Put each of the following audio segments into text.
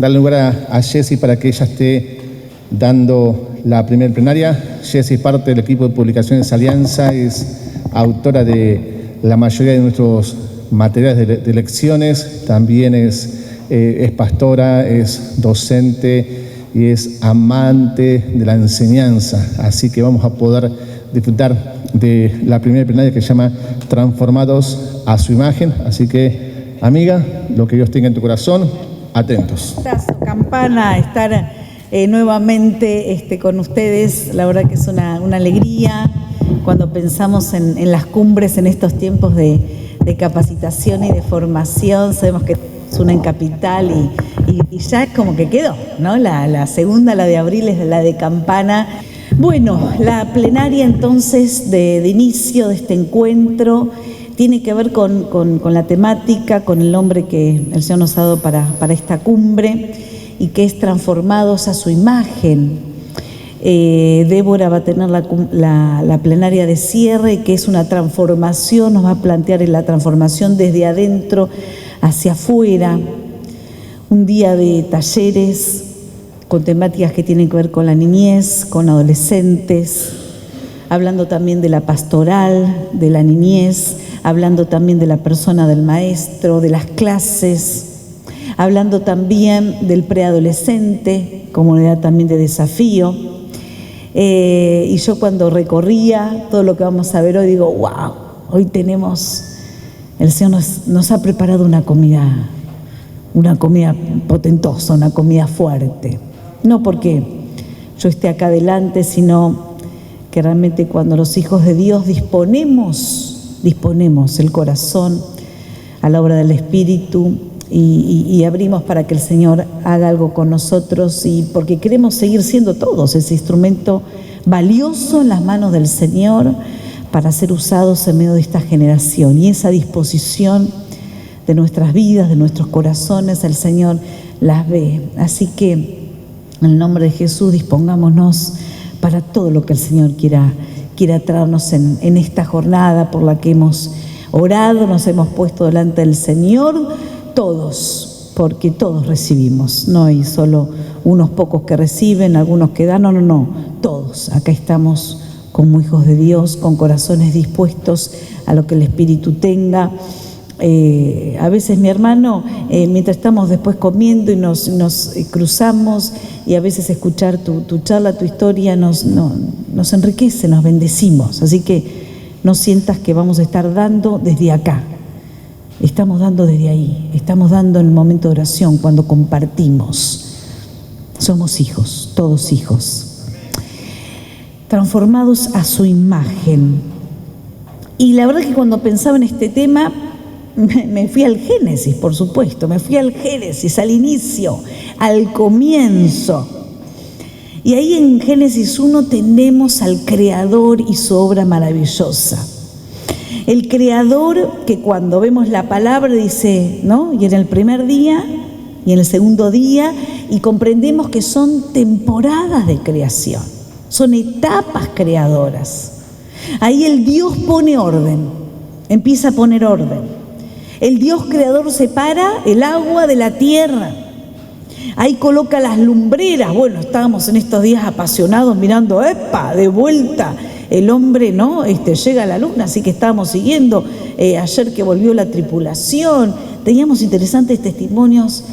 darle lugar a Jessy para que ella esté dando la primera plenaria. Jessy es parte del equipo de publicaciones Alianza, es autora de la mayoría de nuestros materiales de lecciones, también es pastora, es docente y es amante de la enseñanza. Así que vamos a poder disfrutar de la primera plenaria que se llama Transformados a su imagen. Así que, amiga, lo que Dios tenga en tu corazón, atentos. Campana, estar nuevamente con ustedes, la verdad que es una alegría cuando pensamos en las cumbres en estos tiempos de capacitación y de formación. Sabemos que es una en Capital y ya como que quedó, ¿no? La segunda, la de abril, es la de Campana. Bueno, la plenaria entonces de inicio de este encuentro tiene que ver con la temática, con el nombre que el Señor nos ha dado para esta cumbre, y que es Transformados a su imagen. Débora va a tener la plenaria de cierre, que es una transformación, nos va a plantear la transformación desde adentro hacia afuera. Un día de talleres con temáticas que tienen que ver con la niñez, con adolescentes, hablando también de la pastoral, de la niñez, hablando también de la persona del maestro, de las clases, hablando también del preadolescente, comunidad también de desafío. Y yo cuando recorría todo lo que vamos a ver hoy, digo, wow, hoy tenemos, el Señor nos ha preparado una comida potentosa, una comida fuerte. No porque yo esté acá adelante, sino que realmente cuando los hijos de Dios disponemos el corazón a la obra del Espíritu y abrimos para que el Señor haga algo con nosotros, y porque queremos seguir siendo todos ese instrumento valioso en las manos del Señor para ser usados en medio de esta generación. Y esa disposición de nuestras vidas, de nuestros corazones, el Señor las ve. Así que en el nombre de Jesús dispongámonos para todo lo que el Señor quiera traernos en esta jornada por la que hemos orado, nos hemos puesto delante del Señor, todos, porque todos recibimos, no hay solo unos pocos que reciben, algunos que dan, no, todos. Acá estamos como hijos de Dios, con corazones dispuestos a lo que el Espíritu tenga. A veces, mi hermano, mientras estamos después comiendo y nos cruzamos, y a veces escuchar tu charla, tu historia, nos enriquece, nos bendecimos. Así que no sientas que vamos a estar dando desde acá. Estamos dando desde ahí, estamos dando en el momento de oración, cuando compartimos. Somos hijos, todos hijos. Transformados a su imagen. Y la verdad que cuando pensaba en este tema, me fui al Génesis, por supuesto, me fui al Génesis, al inicio, al comienzo. Y ahí en Génesis 1 tenemos al Creador y su obra maravillosa. El Creador que cuando vemos la palabra dice, ¿no? Y en el primer día y en el segundo día, y comprendemos que son temporadas de creación, son etapas creadoras. Ahí el Dios pone orden, empieza a poner orden. El Dios creador separa el agua de la tierra. Ahí coloca las lumbreras. Bueno, estábamos en estos días apasionados mirando, ¡epa!, de vuelta el hombre, ¿no? Llega a la luna, así que estábamos siguiendo. Ayer que volvió la tripulación, teníamos interesantes testimonios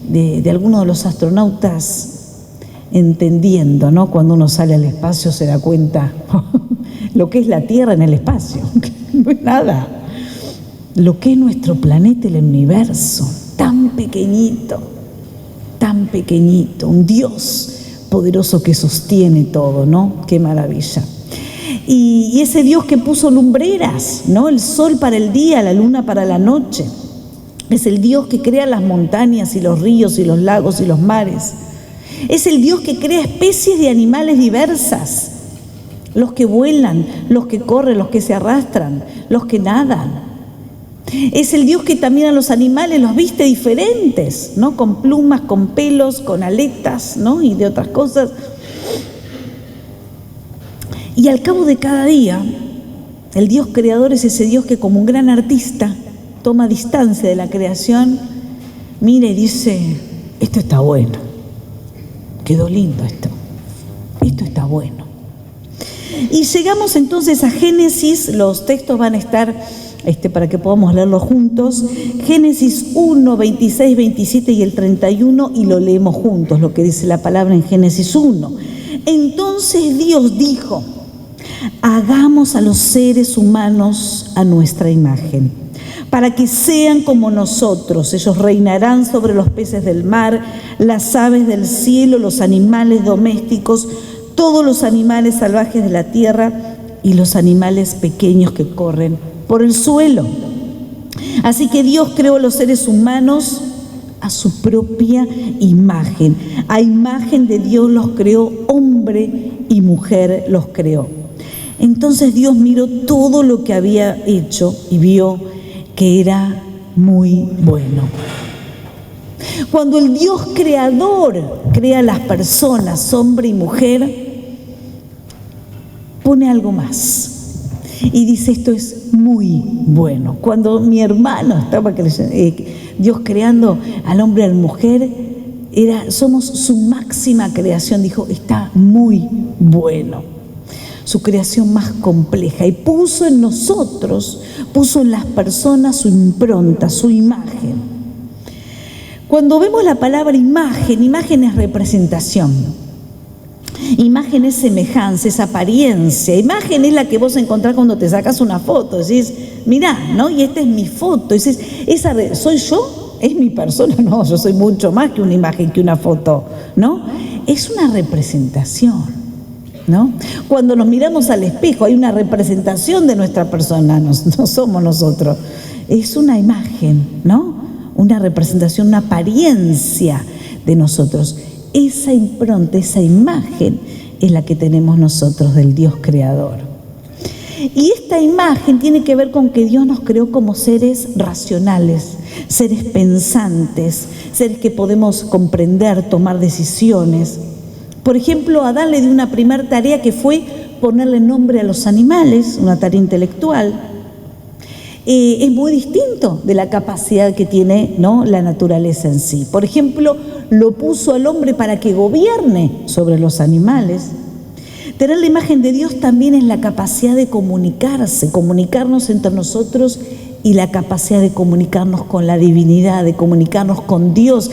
de algunos de los astronautas entendiendo, ¿no? Cuando uno sale al espacio se da cuenta lo que es la Tierra en el espacio. No es nada. Lo que es nuestro planeta, el universo, tan pequeñito, un Dios poderoso que sostiene todo, ¿no? Qué maravilla. Y ese Dios que puso lumbreras, ¿no? El sol para el día, la luna para la noche. Es el Dios que crea las montañas y los ríos y los lagos y los mares. Es el Dios que crea especies de animales diversas. Los que vuelan, los que corren, los que se arrastran, los que nadan. Es el Dios que también a los animales los viste diferentes, ¿no? Con plumas, con pelos, con aletas, ¿no? Y de otras cosas. Y al cabo de cada día, el Dios creador es ese Dios que, como un gran artista, toma distancia de la creación, mira y dice, esto está bueno, quedó lindo esto está bueno. Y llegamos entonces a Génesis, los textos van a estar para que podamos leerlos juntos, Génesis 1, 26, 27 y el 31, y lo leemos juntos, lo que dice la palabra en Génesis 1. Entonces Dios dijo: hagamos a los seres humanos a nuestra imagen, para que sean como nosotros. Ellos reinarán sobre los peces del mar, las aves del cielo, los animales domésticos, todos los animales salvajes de la tierra y los animales pequeños que corren por el suelo. Así que Dios creó a los seres humanos a su propia imagen. A imagen de Dios los creó, hombre y mujer los creó. Entonces Dios miró todo lo que había hecho y vio que era muy bueno. Cuando el Dios creador crea a las personas, hombre y mujer, pone algo más y dice: esto es muy bueno. Cuando mi hermano estaba Dios creando al hombre y a la mujer, somos su máxima creación, dijo: está muy bueno. Su creación más compleja, y puso en nosotros, puso en las personas su impronta, su imagen. Cuando vemos la palabra imagen, imagen es representación, imagen es semejanza, es apariencia, imagen es la que vos encontrás cuando te sacas una foto, decís: mirá, ¿no? Y esta es mi foto, decís: ¿soy yo? ¿Es mi persona? No, yo soy mucho más que una imagen, que una foto, ¿no? Es una representación, ¿no? Cuando nos miramos al espejo hay una representación de nuestra persona, no somos nosotros, es una imagen, ¿no? Una representación, una apariencia de nosotros. Esa impronta, esa imagen es la que tenemos nosotros del Dios creador. Y esta imagen tiene que ver con que Dios nos creó como seres racionales, seres pensantes, seres que podemos comprender, tomar decisiones. Por ejemplo, Adán le dio una primera tarea que fue ponerle nombre a los animales, una tarea intelectual. Es muy distinto de la capacidad que tiene, ¿no?, la naturaleza en sí. Por ejemplo, lo puso al hombre para que gobierne sobre los animales. Tener la imagen de Dios también es la capacidad de comunicarse, comunicarnos entre nosotros, y la capacidad de comunicarnos con la divinidad, de comunicarnos con Dios.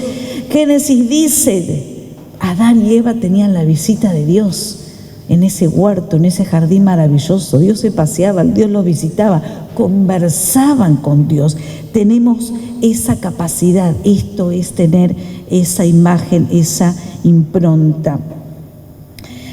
Génesis dice: Adán y Eva tenían la visita de Dios en ese huerto, en ese jardín maravilloso. Dios se paseaba, Dios los visitaba, conversaban con Dios. Tenemos esa capacidad, esto es tener esa imagen, esa impronta.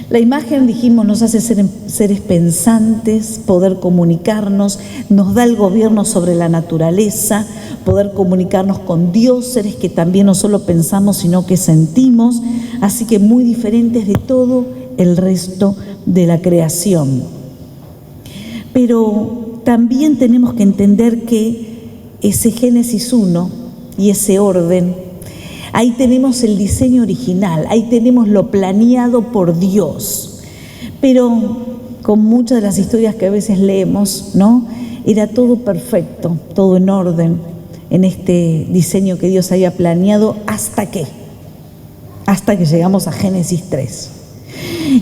La imagen, dijimos, nos hace seres pensantes, poder comunicarnos, nos da el gobierno sobre la naturaleza, poder comunicarnos con Dios, seres que también no solo pensamos, sino que sentimos, así que muy diferentes de todo el resto de la creación. Pero también tenemos que entender que ese Génesis 1 y ese orden, ahí tenemos el diseño original, ahí tenemos lo planeado por Dios. Pero con muchas de las historias que a veces leemos, ¿no?, era todo perfecto, todo en orden, en este diseño que Dios había planeado, hasta que llegamos a Génesis 3.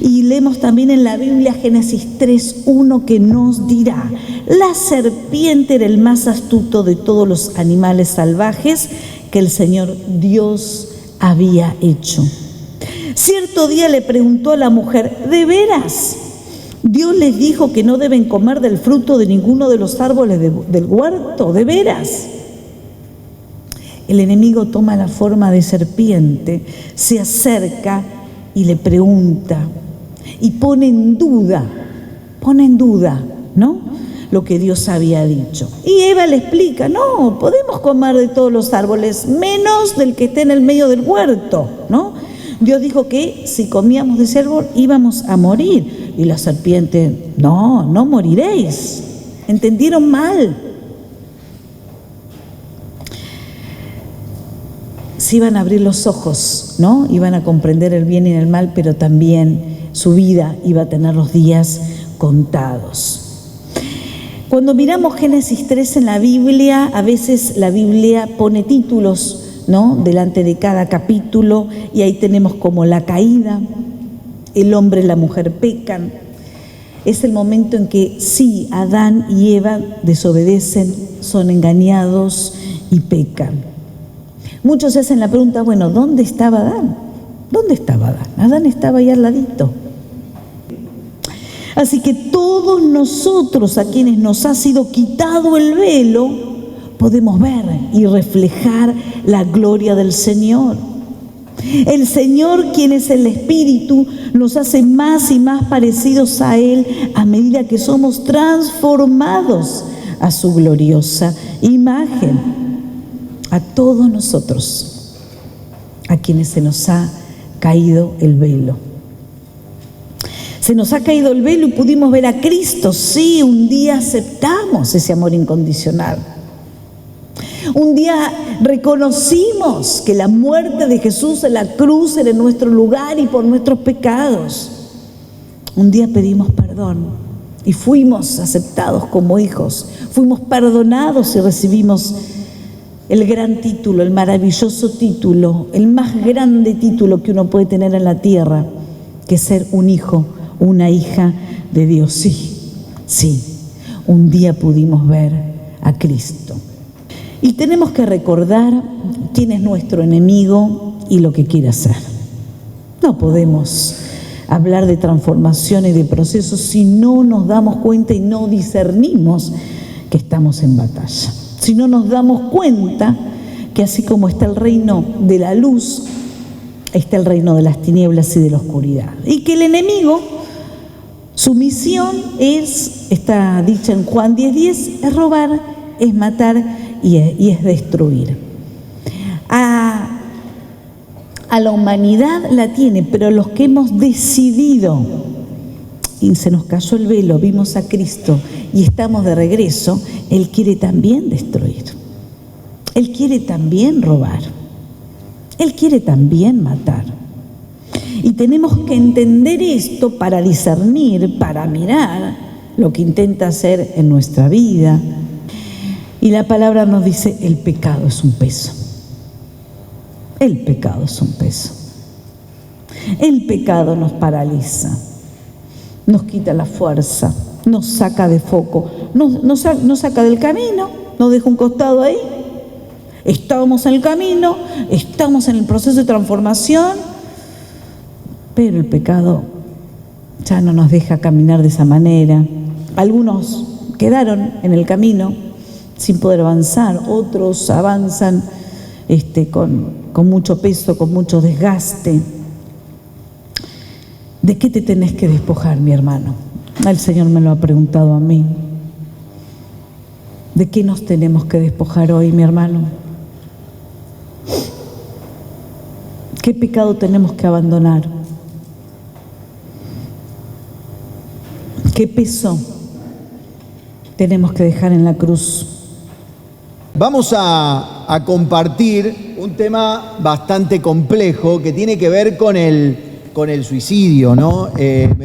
Y leemos también en la Biblia Génesis 3:1, que nos dirá: la serpiente era el más astuto de todos los animales salvajes que el Señor Dios había hecho. Cierto día le preguntó a la mujer: ¿de veras Dios les dijo que no deben comer del fruto de ninguno de los árboles del huerto? ¿De veras? El enemigo toma la forma de serpiente, se acerca y le pregunta, y pone en duda, ¿no?, lo que Dios había dicho. Y Eva le explica: no, podemos comer de todos los árboles, menos del que esté en el medio del huerto, ¿no? Dios dijo que si comíamos de ese árbol íbamos a morir. Y la serpiente: no moriréis. ¿Entendieron mal? Se iban a abrir los ojos, ¿no? Iban a comprender el bien y el mal, pero también su vida iba a tener los días contados. Cuando miramos Génesis 3 en la Biblia, a veces la Biblia pone títulos, ¿no?, delante de cada capítulo, y ahí tenemos como la caída, el hombre y la mujer pecan. Es el momento en que sí, Adán y Eva desobedecen, son engañados y pecan. Muchos se hacen la pregunta, bueno, ¿dónde estaba Adán? ¿Dónde estaba Adán? Adán estaba ahí al ladito. Así que todos nosotros, a quienes nos ha sido quitado el velo, podemos ver y reflejar la gloria del Señor. El Señor, quien es el Espíritu, nos hace más y más parecidos a Él a medida que somos transformados a su gloriosa imagen. A todos nosotros, a quienes se nos ha caído el velo. Se nos ha caído el velo y pudimos ver a Cristo. Sí, un día aceptamos ese amor incondicional. Un día reconocimos que la muerte de Jesús en la cruz era en nuestro lugar y por nuestros pecados. Un día pedimos perdón y fuimos aceptados como hijos. Fuimos perdonados y recibimos el gran título, el maravilloso título, el más grande título que uno puede tener en la tierra, que es ser un hijo, una hija de Dios. Sí, un día pudimos ver a Cristo. Y tenemos que recordar quién es nuestro enemigo y lo que quiere hacer. No podemos hablar de transformación y de procesos si no nos damos cuenta y no discernimos que estamos en batalla. Si no nos damos cuenta que así como está el reino de la luz, está el reino de las tinieblas y de la oscuridad. Y que el enemigo, su misión es, está dicha en Juan 10:10, es robar, es matar y es destruir. A la humanidad la tiene, pero los que hemos decidido, y se nos cayó el velo, vimos a Cristo y estamos de regreso, Él quiere también destruir. Él quiere también robar. Él quiere también matar. Y tenemos que entender esto para discernir, para mirar lo que intenta hacer en nuestra vida. Y la palabra nos dice, el pecado es un peso. El pecado es un peso. El pecado nos paraliza, nos quita la fuerza, nos saca de foco, nos saca del camino, nos deja un costado ahí. Estábamos en el camino, estamos en el proceso de transformación, pero el pecado ya no nos deja caminar de esa manera. Algunos quedaron en el camino sin poder avanzar, otros avanzan con mucho peso, con mucho desgaste. ¿De qué te tenés que despojar, mi hermano? El Señor me lo ha preguntado a mí. ¿De qué nos tenemos que despojar hoy, mi hermano? ¿Qué pecado tenemos que abandonar? ¿Qué peso tenemos que dejar en la cruz? Vamos a compartir un tema bastante complejo que tiene que ver con el suicidio, ¿no?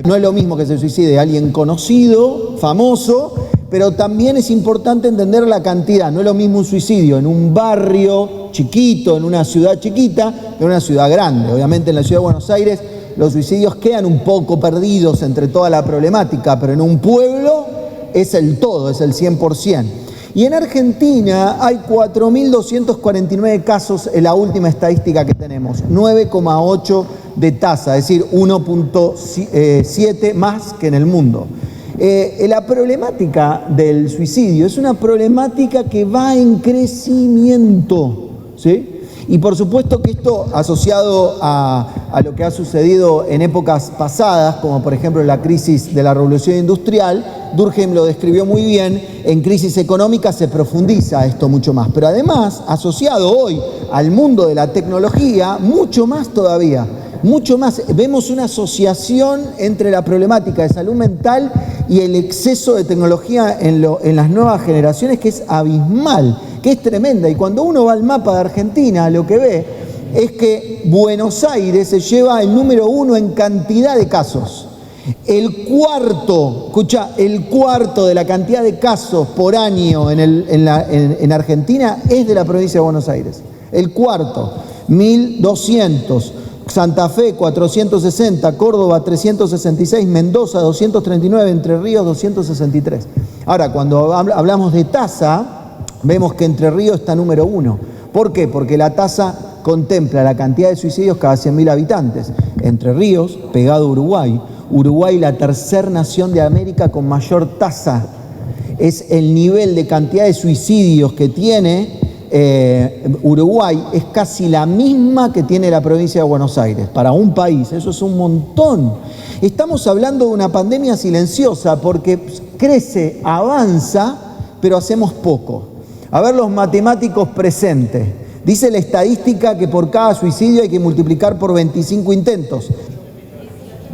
No es lo mismo que se suicide alguien conocido, famoso, pero también es importante entender la cantidad. No es lo mismo un suicidio en un barrio chiquito, en una ciudad chiquita, que en una ciudad grande. Obviamente en la ciudad de Buenos Aires los suicidios quedan un poco perdidos entre toda la problemática, pero en un pueblo es el todo, es el 100%. Y en Argentina hay 4.249 casos en la última estadística que tenemos, 9,8 de tasa, es decir, 1,7 más que en el mundo. La problemática del suicidio es una problemática que va en crecimiento, ¿sí? Y por supuesto que esto asociado a lo que ha sucedido en épocas pasadas, como por ejemplo la crisis de la Revolución Industrial, Durkheim lo describió muy bien, en crisis económica se profundiza esto mucho más. Pero además, asociado hoy al mundo de la tecnología, mucho más todavía, mucho más. Vemos una asociación entre la problemática de salud mental y el exceso de tecnología en las nuevas generaciones, que es abismal, que es tremenda. Y cuando uno va al mapa de Argentina, lo que ve es que Buenos Aires se lleva el número 1 en cantidad de casos. El cuarto de la cantidad de casos por año en Argentina es de la provincia de Buenos Aires. El cuarto, 1.200. Santa Fe, 460. Córdoba, 366. Mendoza, 239. Entre Ríos, 263. Ahora, cuando hablamos de tasa, vemos que Entre Ríos está número 1. ¿Por qué? Porque la tasa contempla la cantidad de suicidios cada 100.000 habitantes. Entre Ríos, pegado a Uruguay. Uruguay, la tercera nación de América con mayor tasa. Es el nivel de cantidad de suicidios que tiene Uruguay, es casi la misma que tiene la provincia de Buenos Aires. Para un país, eso es un montón. Estamos hablando de una pandemia silenciosa porque crece, avanza, pero hacemos poco. A ver los matemáticos presentes. Dice la estadística que por cada suicidio hay que multiplicar por 25 intentos.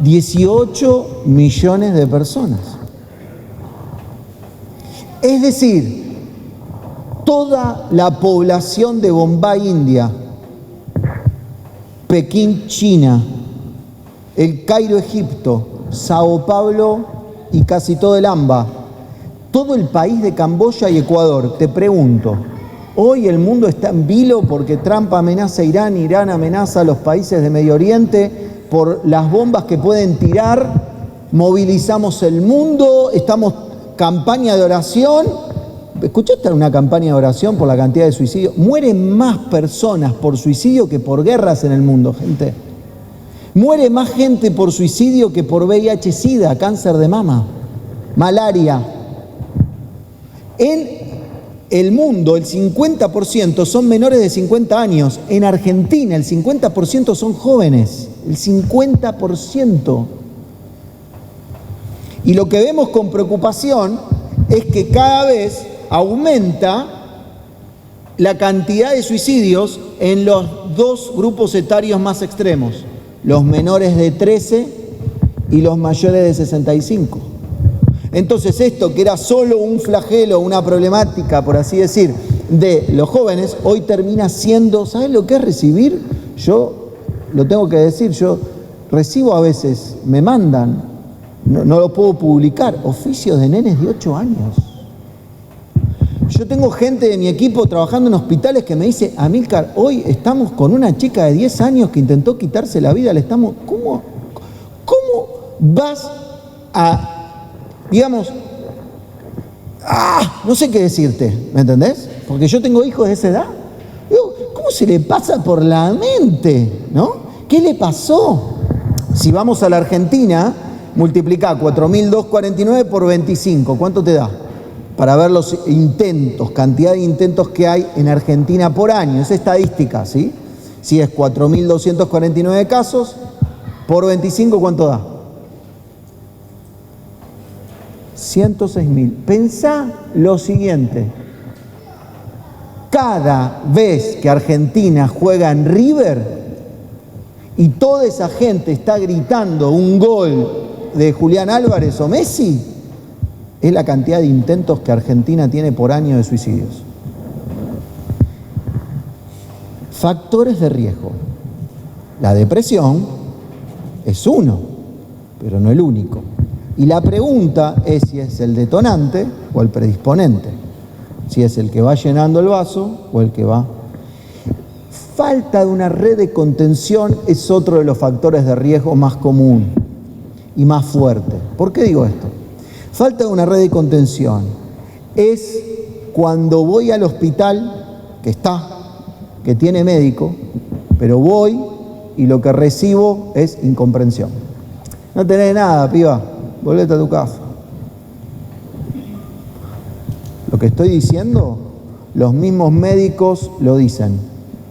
18 millones de personas. Es decir, toda la población de Bombay, India, Pekín, China, el Cairo, Egipto, Sao Paulo y casi todo el AMBA, todo el país de Camboya y Ecuador. Te pregunto, hoy el mundo está en vilo porque Trump amenaza a Irán, Irán amenaza a los países de Medio Oriente por las bombas que pueden tirar, movilizamos el mundo, estamos campaña de oración. ¿Escuchaste una campaña de oración por la cantidad de suicidios? Mueren más personas por suicidio que por guerras en el mundo, gente. Muere más gente por suicidio que por VIH-Sida, cáncer de mama, malaria. En el mundo, el 50% son menores de 50 años. En Argentina, el 50% son jóvenes. El 50%. Y lo que vemos con preocupación es que cada vez aumenta la cantidad de suicidios en los dos grupos etarios más extremos, los menores de 13 y los mayores de 65. Entonces esto, que era solo un flagelo, una problemática, por así decir, de los jóvenes, hoy termina siendo, ¿sabes lo que es recibir? Yo lo tengo que decir, yo recibo a veces, me mandan, no lo puedo publicar, oficios de nenes de 8 años. Yo tengo gente de mi equipo trabajando en hospitales que me dice, Amílcar, hoy estamos con una chica de 10 años que intentó quitarse la vida, ¿cómo vas a, digamos, no sé qué decirte, ¿me entendés? Porque yo tengo hijos de esa edad. Digo, ¿cómo se le pasa por la mente, no? ¿Qué le pasó? Si vamos a la Argentina, multiplica 4.249 por 25, ¿cuánto te da? Para ver los intentos, cantidad de intentos que hay en Argentina por año. Es estadística, ¿sí? Si es 4.249 casos, por 25, ¿cuánto da? 106.000. Pensá lo siguiente. Cada vez que Argentina juega en River y toda esa gente está gritando un gol de Julián Álvarez o Messi, es la cantidad de intentos que Argentina tiene por año de suicidios. Factores de riesgo. La depresión es uno, pero no el único. Y la pregunta es si es el detonante o el predisponente. Si es el que va llenando el vaso o el que va. Falta de una red de contención es otro de los factores de riesgo más común y más fuerte. ¿Por qué digo esto? Falta de una red de contención es cuando voy al hospital, que tiene médico, pero voy y lo que recibo es incomprensión. No tenés nada, piba, volvete a tu casa. Lo que estoy diciendo, los mismos médicos lo dicen.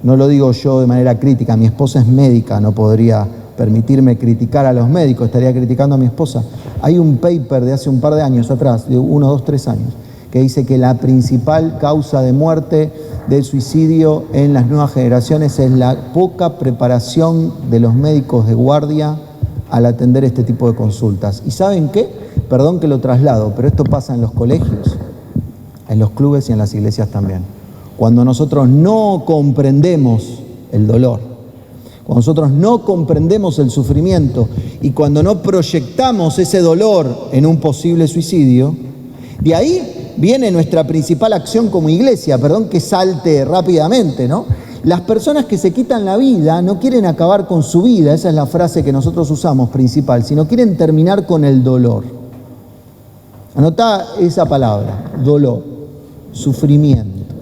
No lo digo yo de manera crítica, mi esposa es médica, no podría permitirme criticar a los médicos, estaría criticando a mi esposa. Hay un paper de hace un par de años atrás, de 1, 2, 3 años, que dice que la principal causa de muerte del suicidio en las nuevas generaciones es la poca preparación de los médicos de guardia al atender este tipo de consultas. ¿Y saben qué? Perdón que lo traslado, pero esto pasa en los colegios, en los clubes y en las iglesias también. Cuando nosotros no comprendemos el dolor, cuando nosotros no comprendemos el sufrimiento y cuando no proyectamos ese dolor en un posible suicidio, de ahí viene nuestra principal acción como iglesia, perdón que salte rápidamente, ¿no? Las personas que se quitan la vida no quieren acabar con su vida, esa es la frase que nosotros usamos principal, sino quieren terminar con el dolor. Anotá esa palabra, dolor, sufrimiento.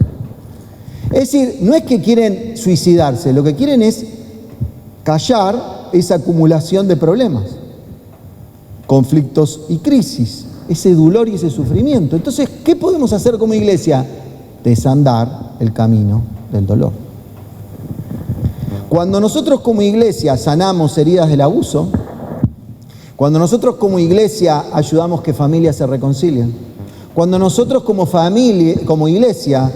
Es decir, no es que quieren suicidarse, lo que quieren es callar esa acumulación de problemas, conflictos y crisis, ese dolor y ese sufrimiento. Entonces, ¿qué podemos hacer como iglesia? Desandar el camino del dolor. Cuando nosotros como iglesia sanamos heridas del abuso, cuando nosotros como iglesia ayudamos que familias se reconcilien, cuando nosotros como familia, como iglesia,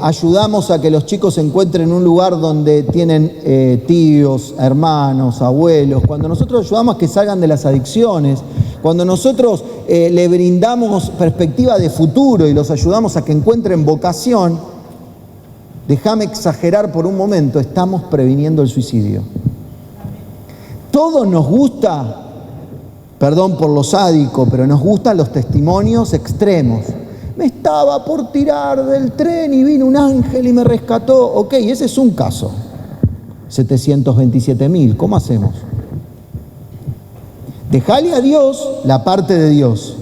ayudamos a que los chicos se encuentren en un lugar donde tienen tíos, hermanos, abuelos, cuando nosotros ayudamos a que salgan de las adicciones, cuando nosotros le brindamos perspectiva de futuro y los ayudamos a que encuentren vocación, déjame exagerar por un momento, estamos previniendo el suicidio. Todos nos gusta, perdón por lo sádico, pero nos gustan los testimonios extremos. Me estaba por tirar del tren y vino un ángel y me rescató. Ok, ese es un caso. 727.000, ¿cómo hacemos? Dejale a Dios la parte de Dios.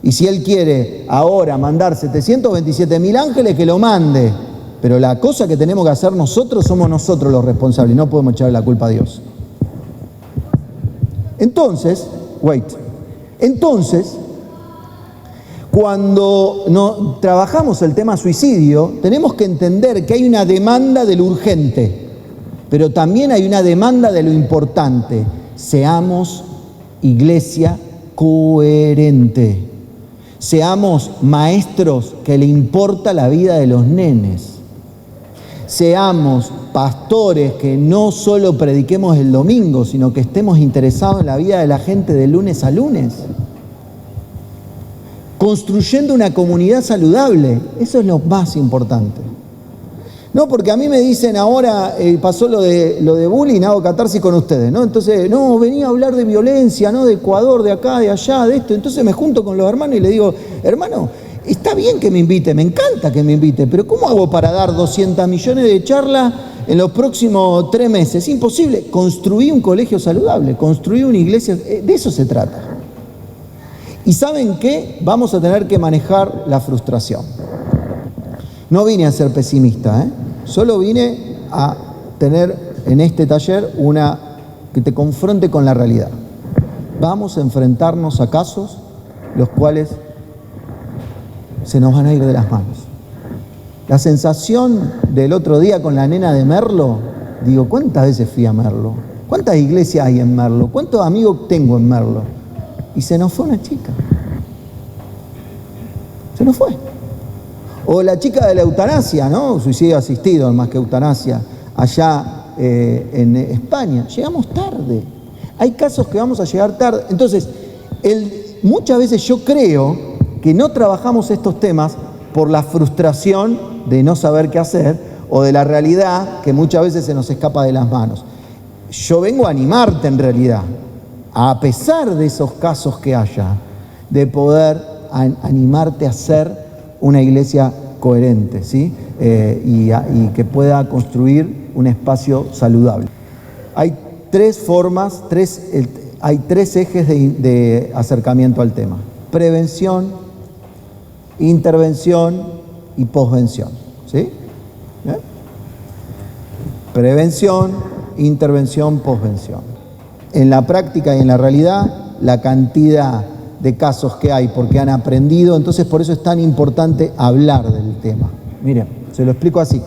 Y si Él quiere ahora mandar 727.000 ángeles, que lo mande. Pero la cosa que tenemos que hacer nosotros, somos nosotros los responsables, no podemos echarle la culpa a Dios. Entonces, cuando trabajamos el tema suicidio, tenemos que entender que hay una demanda de lo urgente, pero también hay una demanda de lo importante. Seamos iglesia coherente. Seamos maestros que le importa la vida de los nenes. Seamos pastores que no solo prediquemos el domingo, sino que estemos interesados en la vida de la gente de lunes a lunes. Construyendo una comunidad saludable, eso es lo más importante. No, porque a mí me dicen ahora, pasó lo de bullying, hago catarsis con ustedes, ¿no? Entonces, no, venía a hablar de violencia, ¿no? De Ecuador, de acá, de allá, de esto. Entonces me junto con los hermanos y le digo, hermano, está bien que me invite, me encanta que me invite, pero ¿cómo hago para dar 200 millones de charlas en los próximos 3 meses? Imposible. Construí un colegio saludable, construí una iglesia, de eso se trata. Y ¿saben qué? Vamos a tener que manejar la frustración. No vine a ser pesimista, solo vine a tener en este taller una que te confronte con la realidad. Vamos a enfrentarnos a casos los cuales se nos van a ir de las manos. La sensación del otro día con la nena de Merlo, digo, ¿cuántas veces fui a Merlo? ¿Cuántas iglesias hay en Merlo? ¿Cuántos amigos tengo en Merlo? Y se nos fue una chica. Se nos fue. O la chica de la eutanasia, ¿no? Suicidio asistido, más que eutanasia, allá en España. Llegamos tarde. Hay casos que vamos a llegar tarde. Entonces, muchas veces yo creo que no trabajamos estos temas por la frustración de no saber qué hacer o de la realidad que muchas veces se nos escapa de las manos. Yo vengo a animarte en realidad, a pesar de esos casos que haya, de poder animarte a ser una iglesia coherente, ¿sí? Y que pueda construir un espacio saludable. Hay 3 formas, hay 3 ejes de acercamiento al tema: prevención, intervención y posvención, ¿sí? ¿Bien? Prevención, intervención, posvención. En la práctica y en la realidad, la cantidad de casos que hay porque han aprendido, entonces por eso es tan importante hablar del tema. Miren, se lo explico así.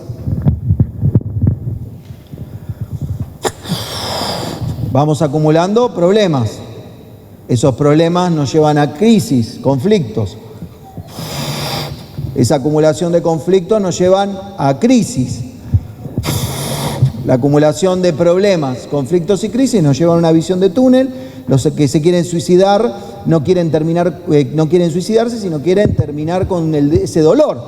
Vamos acumulando problemas. Esos problemas nos llevan a crisis, conflictos. Esa acumulación de conflictos nos llevan a crisis. La acumulación de problemas, conflictos y crisis nos llevan a una visión de túnel. Los que se quieren suicidar no quieren suicidarse, sino quieren terminar con ese dolor.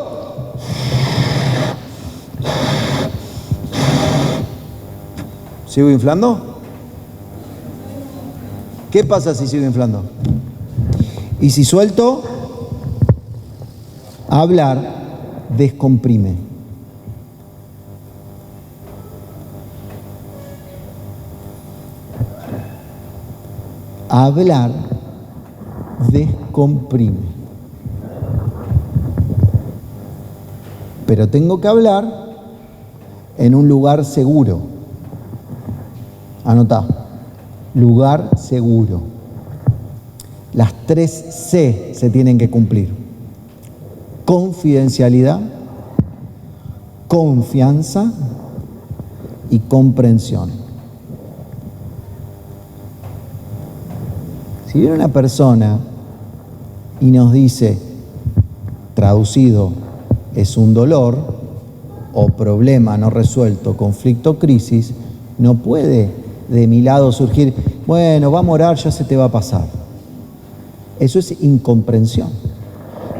¿Sigo inflando? ¿Qué pasa si sigo inflando? Y si suelto, hablar descomprime. Hablar descomprime. Pero tengo que hablar en un lugar seguro. Anotá, lugar seguro. Las 3 C se tienen que cumplir: confidencialidad, confianza y comprensión. Si viene una persona y nos dice, traducido, es un dolor o problema no resuelto, conflicto, crisis, no puede de mi lado surgir, bueno, vamos a orar, ya se te va a pasar. Eso es incomprensión.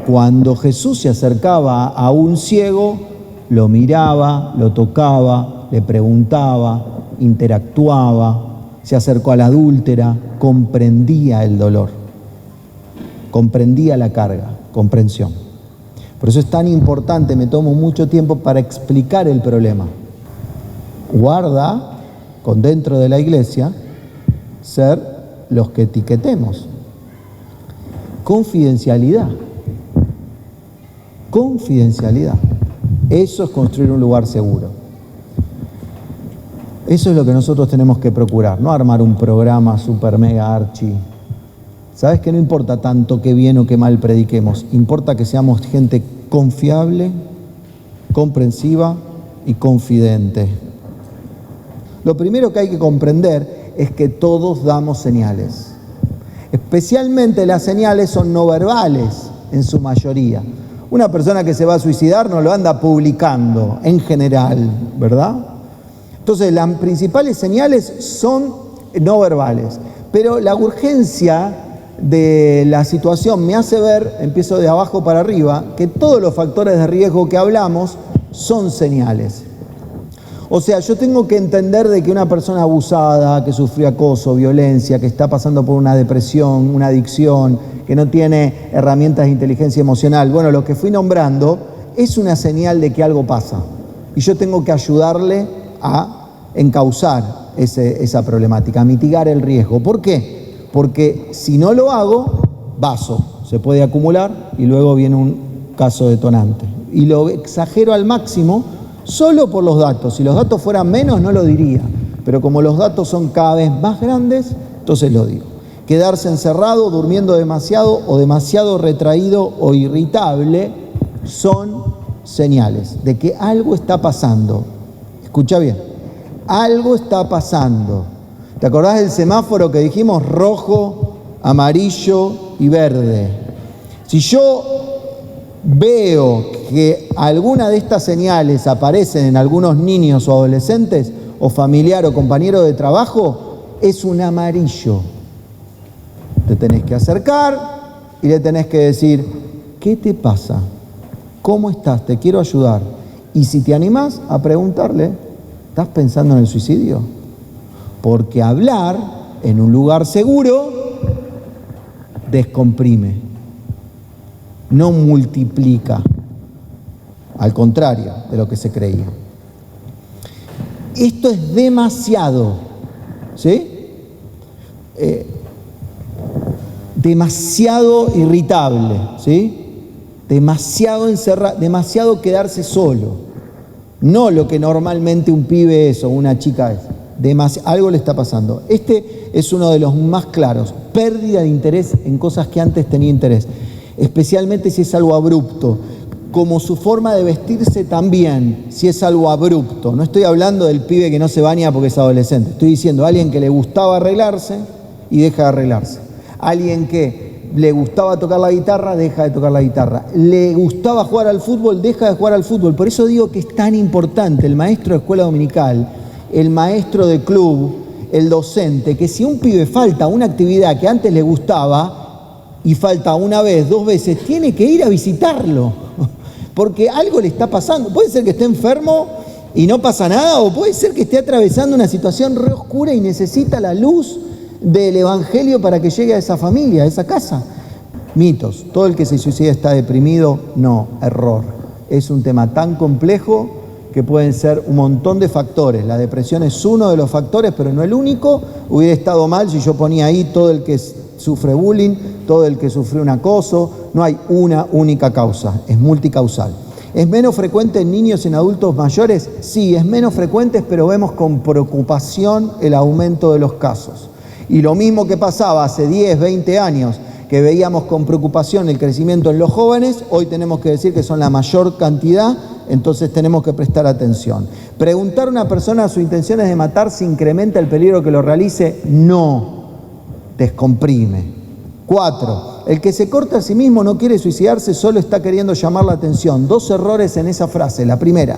Cuando Jesús se acercaba a un ciego, lo miraba, lo tocaba, le preguntaba, interactuaba, se acercó a la adúltera, comprendía el dolor, comprendía la carga, comprensión. Por eso es tan importante, me tomo mucho tiempo para explicar el problema. Guarda, con dentro de la iglesia, ser los que etiquetemos. Confidencialidad. Confidencialidad. Eso es construir un lugar seguro. Eso es lo que nosotros tenemos que procurar, no armar un programa super mega archi. ¿Sabes que no importa tanto qué bien o qué mal prediquemos? Importa que seamos gente confiable, comprensiva y confidente. Lo primero que hay que comprender es que todos damos señales. Especialmente las señales son no verbales en su mayoría. Una persona que se va a suicidar no lo anda publicando en general, ¿verdad? Entonces las principales señales son no verbales. Pero la urgencia de la situación me hace ver, empiezo de abajo para arriba, que todos los factores de riesgo que hablamos son señales. O sea, yo tengo que entender de que una persona abusada, que sufrió acoso, violencia, que está pasando por una depresión, una adicción, que no tiene herramientas de inteligencia emocional, bueno, lo que fui nombrando es una señal de que algo pasa. Y yo tengo que ayudarle a encauzar esa problemática, a mitigar el riesgo. ¿Por qué? Porque si no lo hago, vaso, se puede acumular y luego viene un caso detonante. Y lo exagero al máximo solo por los datos. Si los datos fueran menos, no lo diría. Pero como los datos son cada vez más grandes, entonces lo digo. Quedarse encerrado, durmiendo demasiado o demasiado retraído o irritable son señales de que algo está pasando. Escucha bien, algo está pasando. ¿Te acordás del semáforo que dijimos? Rojo, amarillo y verde. Si yo veo que alguna de estas señales aparecen en algunos niños o adolescentes, o familiar o compañero de trabajo, es un amarillo. Te tenés que acercar y le tenés que decir, ¿qué te pasa? ¿Cómo estás? Te quiero ayudar. Y si te animás a preguntarle, ¿estás pensando en el suicidio? Porque hablar en un lugar seguro descomprime, no multiplica, al contrario de lo que se creía. Esto es demasiado, ¿sí? Demasiado irritable, ¿sí? Demasiado encerrado, demasiado quedarse solo. No lo que normalmente un pibe es o una chica es. Algo le está pasando. Este es uno de los más claros. Pérdida de interés en cosas que antes tenía interés. Especialmente si es algo abrupto. Como su forma de vestirse también, si es algo abrupto. No estoy hablando del pibe que no se baña porque es adolescente. Estoy diciendo a alguien que le gustaba arreglarse y deja de arreglarse. Alguien que le gustaba tocar la guitarra, deja de tocar la guitarra. Le gustaba jugar al fútbol, deja de jugar al fútbol. Por eso digo que es tan importante el maestro de escuela dominical, el maestro de club, el docente, que si un pibe falta una actividad que antes le gustaba y falta una vez, 2 veces, tiene que ir a visitarlo, porque algo le está pasando. Puede ser que esté enfermo y no pasa nada, o puede ser que esté atravesando una situación re oscura y necesita la luz del evangelio para que llegue a esa familia, a esa casa. Mitos. Todo el que se suicida está deprimido. No, error. Es un tema tan complejo que pueden ser un montón de factores. La depresión es uno de los factores, pero no el único. Hubiera estado mal si yo ponía ahí todo el que sufre bullying, todo el que sufre un acoso. No hay una única causa, es multicausal. ¿Es menos frecuente en niños y en adultos mayores? Sí, es menos frecuente, pero vemos con preocupación el aumento de los casos. Y lo mismo que pasaba hace 10, 20 años, que veíamos con preocupación el crecimiento en los jóvenes, hoy tenemos que decir que son la mayor cantidad, entonces tenemos que prestar atención. Preguntar a una persona su intención es de matar, ¿se incrementa el peligro que lo realice? No, descomprime. 4. El que se corta a sí mismo no quiere suicidarse, solo está queriendo llamar la atención. 2 errores en esa frase. La primera,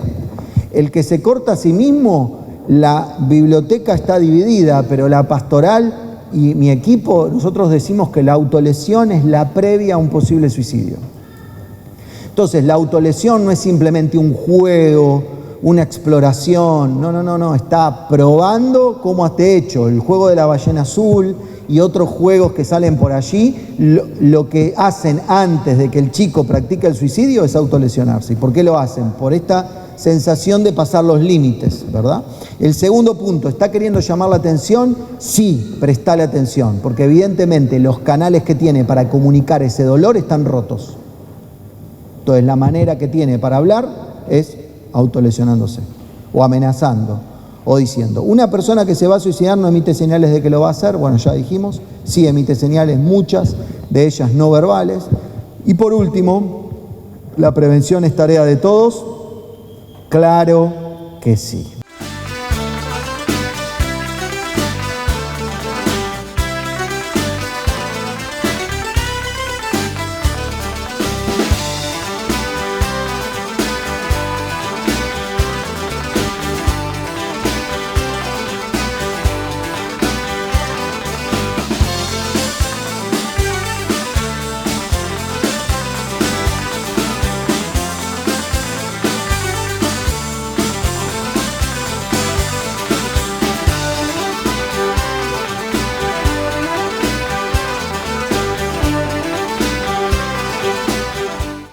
el que se corta a sí mismo, la biblioteca está dividida, pero la pastoral y mi equipo, nosotros decimos que la autolesión es la previa a un posible suicidio. Entonces, la autolesión no es simplemente un juego, una exploración, no, está probando cómo has hecho. El juego de la ballena azul y otros juegos que salen por allí, lo que hacen antes de que el chico practique el suicidio es autolesionarse. ¿Y por qué lo hacen? Por esta sensación de pasar los límites, ¿verdad? El segundo punto, ¿está queriendo llamar la atención? Sí, prestale atención, porque evidentemente los canales que tiene para comunicar ese dolor están rotos. Entonces la manera que tiene para hablar es autolesionándose o amenazando o diciendo. Una persona que se va a suicidar no emite señales de que lo va a hacer, bueno, ya dijimos, sí emite señales, muchas de ellas no verbales. Y por último, la prevención es tarea de todos, claro que sí.